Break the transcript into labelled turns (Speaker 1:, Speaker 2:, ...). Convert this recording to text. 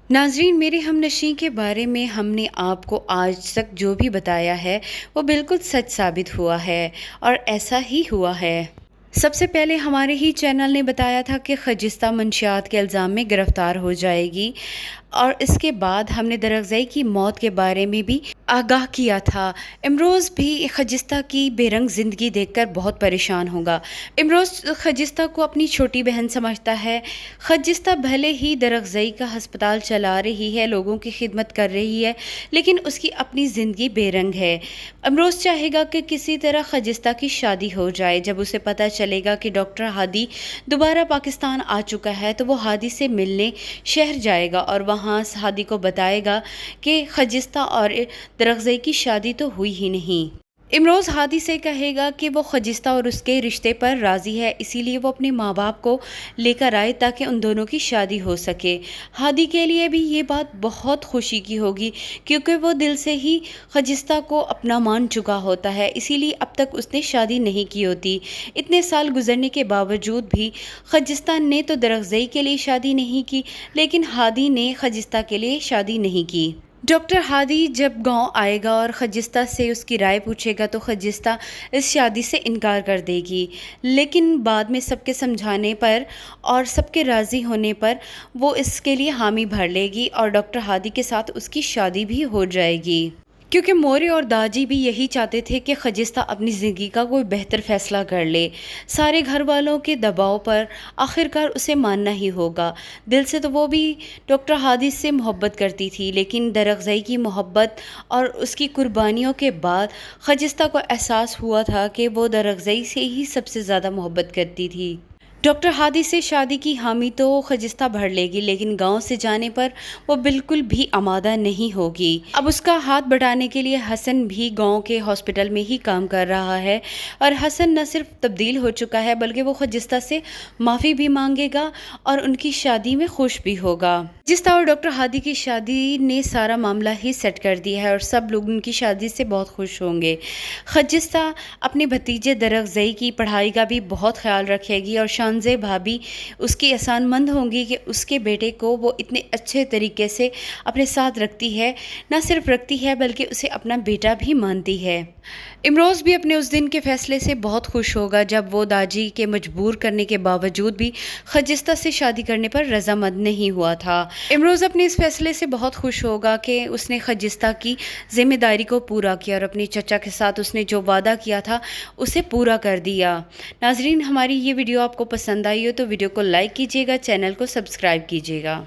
Speaker 1: नाज़रीन, मेरे हमनशीं के बारे में हमने आपको आज तक जो भी बताया है वो बिल्कुल सच साबित हुआ है और ऐसा ही हुआ है। सबसे पहले हमारे ही चैनल ने बताया था कि खजिस्ता मंशियात के इल्ज़ाम में गिरफ़्तार हो जाएगी और इसके बाद हमने दरअज़ई की मौत के बारे में भी आगाह किया था। इमरोज़ भी खजिस्ता की बेरंग ज़िंदगी देखकर बहुत परेशान होगा। इमरोज़ खजिस्ता को अपनी छोटी बहन समझता है। खजिस्ता भले ही दरअज़ई का हस्पताल चला रही है, लोगों की खिदमत कर रही है, लेकिन उसकी अपनी ज़िंदगी बेरंग है। इमरोज़ चाहेगा कि किसी तरह खजिस्ता की शादी हो जाए। जब उसे पता चलेगा कि डॉक्टर हादी दोबारा पाकिस्तान आ चुका है तो वो हादी से मिलने शहर जाएगा और वहाँ हादी को बताएगा कि खजिस्ता और दरअज़ई की शादी तो हुई ही नहीं। इमरोज़ हादी से कहेगा कि वो खजिस्ता और उसके रिश्ते पर राज़ी है, इसीलिए वो अपने माँ बाप को लेकर आए ताकि उन दोनों की शादी हो सके। हादी के लिए भी ये बात बहुत खुशी की होगी क्योंकि वो दिल से ही खजिस्ता को अपना मान चुका होता है, इसीलिए अब तक उसने शादी नहीं की होती। इतने साल गुजरने के बावजूद भी खजिस्ता ने तो दरअज़ई के लिए शादी नहीं की, लेकिन हादी ने खजिस्ता के लिए शादी नहीं की। डॉक्टर हादी जब गांव आएगा और खजिस्ता से उसकी राय पूछेगा तो खजिस्ता इस शादी से इनकार कर देगी, लेकिन बाद में सबके समझाने पर और सबके राज़ी होने पर वो इसके लिए हामी भर लेगी और डॉक्टर हादी के साथ उसकी शादी भी हो जाएगी। क्योंकि मोरे और दाजी भी यही चाहते थे कि खजिस्ता अपनी ज़िंदगी का कोई बेहतर फ़ैसला कर ले। सारे घर वालों के दबाव पर आखिरकार उसे मानना ही होगा। दिल से तो वो भी डॉक्टर हादी से मोहब्बत करती थी, लेकिन दरअज़ई की मोहब्बत और उसकी कुर्बानियों के बाद खजिस्ता को एहसास हुआ था कि वो दरअज़ई से ही सबसे ज़्यादा मोहब्बत करती थी। डॉक्टर हादी से शादी की हामी तो खजिस्ता भर लेगी, लेकिन गांव से जाने पर वो बिल्कुल भी आमादा नहीं होगी। अब उसका हाथ बढ़ाने के लिए हसन भी गांव के हॉस्पिटल में ही काम कर रहा है और हसन न सिर्फ तब्दील हो चुका है बल्कि वो खजिस्ता से माफ़ी भी मांगेगा और उनकी शादी में खुश भी होगा। खजिस्ता और डॉक्टर हादी की शादी ने सारा मामला ही सेट कर दिया है और सब लोग उनकी शादी से बहुत खुश होंगे। खजिस्ता अपने भतीजे दरअज़ई की पढ़ाई का भी बहुत ख्याल रखेगी और शानज़े भाभी उसकी एहसानमंद होंगी कि उसके बेटे को वो इतने अच्छे तरीके से अपने साथ रखती है, ना सिर्फ रखती है बल्कि उसे अपना बेटा भी मानती है। इमरोज़ भी अपने उस दिन के फ़ैसले से बहुत खुश होगा जब वो दाजी के मजबूर करने के बावजूद भी खजिस्ता से शादी करने पर रज़ामंद नहीं हुआ था। इमरोज़ अपने इस फ़ैसले से बहुत खुश होगा कि उसने खजिस्ता की ज़िम्मेदारी को पूरा किया और अपने चचा के साथ उसने जो वादा किया था उसे पूरा कर दिया। नाज़रीन, हमारी ये वीडियो आपको पसंद आई हो तो वीडियो को लाइक कीजिएगा, चैनल को सब्सक्राइब कीजिएगा।